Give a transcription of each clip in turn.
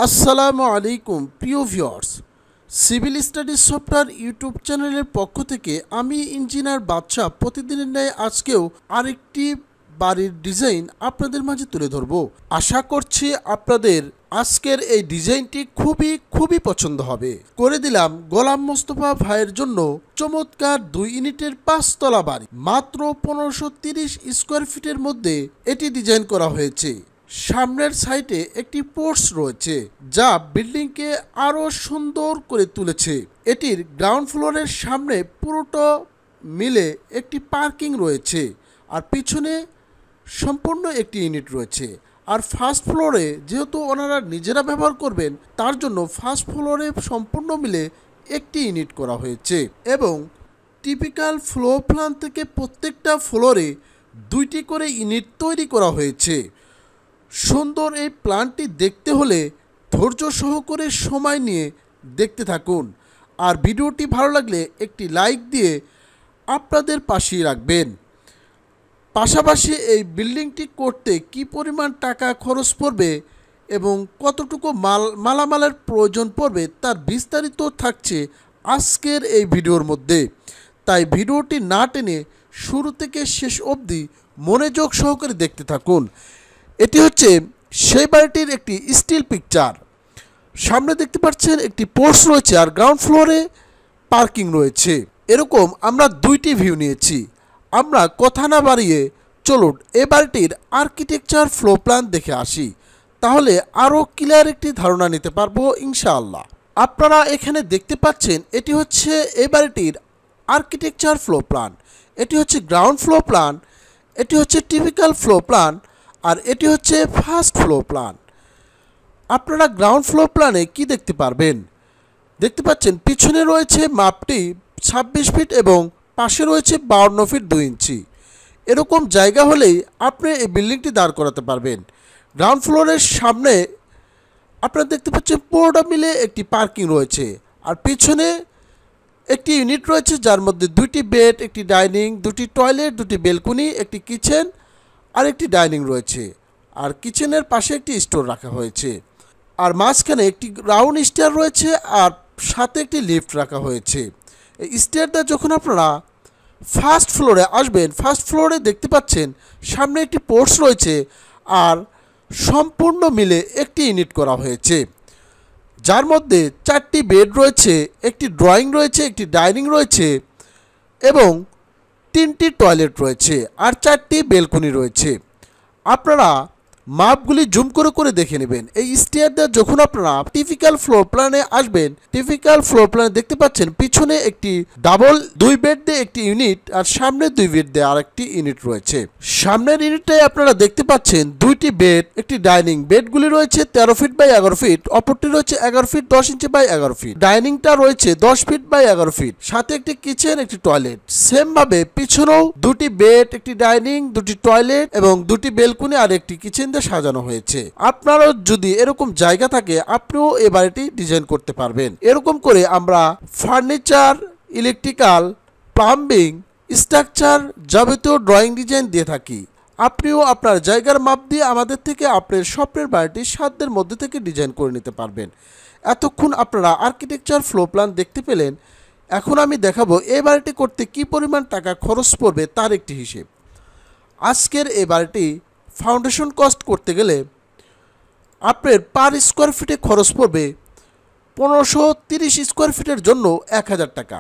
আসসালামু আলাইকুম প্রিয় viewers, civil studies software YouTube চ্যানেলের পক্ষ থেকে আমি ইঞ্জিনিয়ার বাদশা প্রতিদিনের ন্যায় আজকেও আরেকটি বাড়ির ডিজাইন আপনাদের মাঝে তুলে ধরব। আশা করছি আপনাদের আজকের এই ডিজাইনটি খুবই পছন্দ হবে। করে দিলাম গোলাম মোস্তফা ভাইয়ের জন্য চমৎকার 2 ইউনিটের 5 তলা বাড়ি। মাত্র 1530 স্কোয়ার ফিটের মধ্যে এটি ডিজাইন করা হয়েছে। সামনের সাইডে একটি পোর্চ রয়েছে যা বিল্ডিংকে আরো সুন্দর করে তুলেছে। এটির গ্রাউন্ড ফ্লোরের সামনে পুরোটা মিলে একটি পার্কিং রয়েছে আর পিছনে সম্পূর্ণ একটি ইউনিট রয়েছে। আর ফার্স্ট ফ্লোরে যেহেতু ওনারা নিজেরা ব্যবহার করবেন তার জন্য ফার্স্ট ফ্লোরে সম্পূর্ণ মিলে একটি ইউনিট করা হয়েছে এবং টিপিক্যাল ফ্লোর প্ল্যান থেকে প্রত্যেকটা ফ্লোরে 2টি করে ইউনিট তৈরি করা হয়েছে। সুন্দর এই প্ল্যানটি দেখতে হলে ধৈর্য সহকারে সময় নিয়ে দেখতে থাকুন আর ভিডিওটি ভালো লাগলে একটি লাইক দিয়ে আপনাদের পাশেই রাখবেন। পাশাপাশি এই বিল্ডিংটি করতে কি পরিমাণ টাকা খরচ পড়বে এবং কতটুকু মালামালের প্রয়োজন পড়বে তার বিস্তারিত থাকছে আজকের এই ভিডিওর মধ্যে। তাই ভিডিওটি না টেনে শুরু থেকে শেষ অবধি মনোযোগ সহকারে দেখতে থাকুন। এটি হচ্ছে সেই বাড়িটির একটি স্টিল পিকচার। সামনে দেখতে পাচ্ছেন একটি পোর্চ রয়েছে আর গ্রাউন্ড ফ্লোরে পার্কিং রয়েছে। এরকম আমরা 2টি ভিউ নিয়েছি। আমরা কথা না বাড়িয়ে চলুন এ বাড়িটির আর্কিটেকচার ফ্লোর প্ল্যান দেখে আসি, তাহলে আরও ক্লিয়ার একটি ধারণা নিতে পারবো ইনশাআল্লাহ। আপনারা এখানে দেখতে পাচ্ছেন এটি হচ্ছে এই বাড়িটির আর্কিটেকচার ফ্লোর প্ল্যান। এটি হচ্ছে গ্রাউন্ড ফ্লোর প্ল্যান, এটি হচ্ছে টিপিক্যাল ফ্লোর প্ল্যান আর এটি হচ্ছে ফার্স্ট ফ্লোর প্ল্যান। আপনারা গ্রাউন্ড ফ্লোর প্ল্যানে কি দেখতে পারবেন? দেখতে পাচ্ছেন পিছনে রয়েছে মাপটি 26 ফিট এবং পাশে রয়েছে 52 ফিট 2 ইঞ্চি। এরকম জায়গা হলেই আপনি এই বিল্ডিংটি দাঁড় করাতে পারবেন। গ্রাউন্ড ফ্লোরের সামনে আপনারা দেখতে পাচ্ছেন পুরোটা মিলে একটি পার্কিং রয়েছে আর পিছনে একটি ইউনিট রয়েছে যার মধ্যে 2টি বেড, একটি ডাইনিং, 2টি টয়লেট, 2টি বেলকনি, একটি কিচেন আর একটি ডাইনিং রয়েছে। আর কিচেনের পাশে একটি স্টোর রাখা হয়েছে আর মাঝখানে একটি রাউন্ড স্টেয়ার রয়েছে আর সাথে একটি লিফট রাখা হয়েছে। এই স্টেয়ারটা যখন আপনারা ফার্স্ট ফ্লোরে আসবেন, ফার্স্ট ফ্লোরে দেখতে পাচ্ছেন সামনে একটি পোর্চ রয়েছে আর সম্পূর্ণ মিলে একটি ইউনিট করা হয়েছে যার মধ্যে 4টি বেড রয়েছে, একটি ড্রয়িং রয়েছে, একটি ডাইনিং রয়েছে এবং 3টি টয়লেট রয়েছে আর 4টি বেলকনি রয়েছে। আপনারা মাপগুলি জুম করে দেখে নেবেন। এই স্টেয়ারটা যখন আপনারা টিপিক্যাল ফ্লোর প্ল্যানে আসবেন, টিপিক্যাল ফ্লোর প্ল্যানে দেখতে পাচ্ছেন পিছনে একটি ডাবল 2 বেড দিয়ে একটি ইউনিট আর সামনে 2 বেড দিয়ে আরেকটি ইউনিট রয়েছে। সামনের ইউনিটটাই আপনারা দেখতে পাচ্ছেন 2টি বেড, একটি ডাইনিং। বেডগুলি রয়েছে 13 ফিট বাই 11 ফিট, অপরটি রয়েছে 11 ফিট 10 ইঞ্চি বাই 11 ফিট। ডাইনিংটা রয়েছে 10 ফিট বাই 11 ফিট, সাথে একটি কিচেন, একটি টয়লেট। সেম ভাবে পিছনেও 2টি বেড, একটি ডাইনিং, 2টি টয়লেট এবং 2টি বেলকনি আর একটি কিচেন সাজানো হয়েছে। আপনারও যদি এরকম জায়গা থাকে আপনিও এই বাড়িটি ডিজাইন করতে পারবেন। এরকম করে আমরা ফার্নিচার, ইলেকট্রিক্যাল, প্লাম্বিং, স্ট্রাকচার যাবতীয় ড্রয়িং ডিজাইন দিয়ে থাকি। আপনিও আপনার জায়গার মাপ দিয়ে আমাদের থেকে আপনার স্বপ্নের বাড়িটি সাধ্যের মধ্যে থেকে ডিজাইন করে নিতে পারবেন। এতক্ষণ আপনারা আর্কিটেকচার ফ্লোর প্ল্যান দেখতে পেলেন। এখন আমি দেখাবো এই বাড়িটি করতে কি পরিমাণ টাকা খরচ পড়বে তার একটি হিসেব। আজকের এই বাড়িটি ফাউন্ডেশন কস্ট করতে গেলে আপনার পার স্কোয়ার ফিটে খরচ পড়বে 1530 স্কোয়ার ফিটের জন্য 1000 টাকা।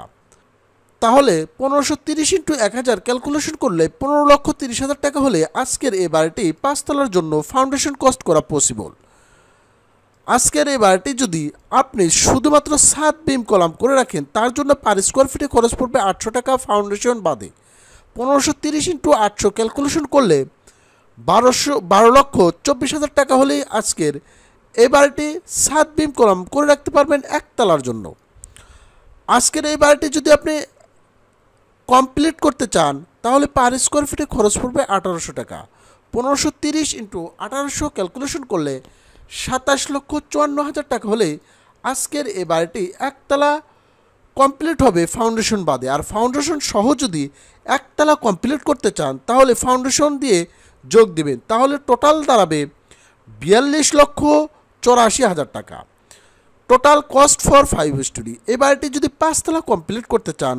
তাহলে 1530 ইন্টু 1000 ক্যালকুলেশন করলে 15,30,000 টাকা হলে আজকের এই বাড়িটি 5 তলার জন্য ফাউন্ডেশন কস্ট করা পসিবল। আজকের এই বাড়িটি যদি আপনি শুধুমাত্র ছাদ বিম কলাম করে রাখেন তার জন্য পার স্কোয়ার ফিটে খরচ পড়বে 800 টাকা ফাউন্ডেশন বাদে। 1530 ইন্টু 800 ক্যালকুলেশন করলে 12,24,000 টাকা হলেই আজকের এই বাড়িটি ছাদ বিম কলাম করে রাখতে পারবেন 1 তলার জন্য। আজকের এই বাড়িটি যদি আপনি কমপ্লিট করতে চান তাহলে পার স্কোয়ার ফিটে খরচ পড়বে 1800 টাকা। 1530 ইন্টু 1800 ক্যালকুলেশন করলে 27,54,000 টাকা হলে আজকের এই বাড়িটি 1 তলা কমপ্লিট হবে ফাউন্ডেশন বাদে। আর ফাউন্ডেশন সহ যদি 1 তলা কমপ্লিট করতে চান তাহলে ফাউন্ডেশন দিয়ে যোগ দিবেন, তাহলে টোটাল দাঁড়াবে 84,000 টাকা। Total cost for 5 story. এই বাড়িটি যদি 5 তলা কমপ্লিট করতে চান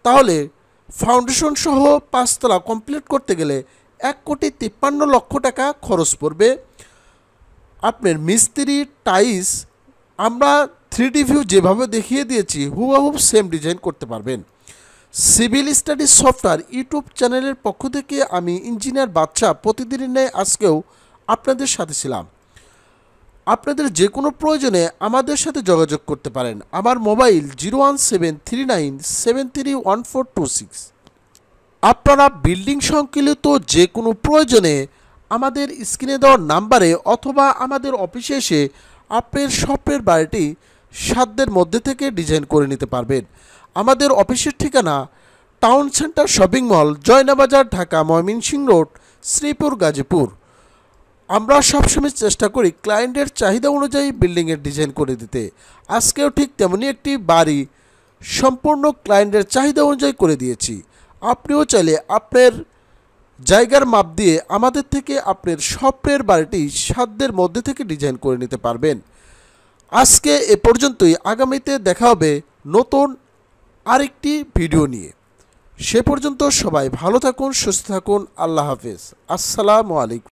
তাহলে ফাউন্ডেশন সহ 5 তলা কমপ্লিট করতে গেলে 1,53,00,000 টাকা খরচ পড়বে। আপনার মিস্ত্রি টাইলস আমরা 3D ভিউ যেভাবে দেখিয়ে দিয়েছি হুবহু সেম ডিজাইন করতে পারবেন। সিভিল স্টাডি সফটওয়্যার ইউটিউব চ্যানেলের পক্ষ থেকে আমি ইঞ্জিনিয়ার বাদশা প্রতিদিনের ন্যায় আজকেও আপনাদের সাথে ছিলাম। আপনাদের যে কোনো প্রয়োজনে আমাদের সাথে যোগাযোগ করতে পারেন। আমার মোবাইল 01739731426। আপনারা বিল্ডিং সংক্রান্ত যে কোনো প্রয়োজনে আমাদের স্ক্রিনে দেওয়ার নাম্বারে অথবা আমাদের অফিসে এসে আপনার স্বপ্নের বাড়িটি সাধ্যের মধ্যে থেকে ডিজাইন করে নিতে পারবেন। আমাদের অফিসের ঠিকানা town centre shopping mall, Joynabazar, Dhaka, Mymensingh road, Sreepur, Gazipur. আমরা সবসময় চেষ্টা করি ক্লায়েন্টের চাহিদা অনুযায়ী বিল্ডিংয়ের ডিজাইন করে দিতে। আজকেও ঠিক তেমনই একটি বাড়ি সম্পূর্ণ ক্লায়েন্টের চাহিদা অনুযায়ী করে দিয়েছি। আপনিও চাইলে আপনার জায়গার মাপ দিয়ে আমাদের থেকে আপনার স্বপ্নের বাড়িটি সাধ্যের মধ্যে থেকে ডিজাইন করে নিতে পারবেন। আজকে এ পর্যন্তই। আগামীতে দেখা হবে নতুন আরেকটি ভিডিও নিয়ে। সে পর্যন্ত সবাই ভালো থাকুন, সুস্থ থাকুন। আল্লাহ হাফেজ। আসসালামু আলাইকুম।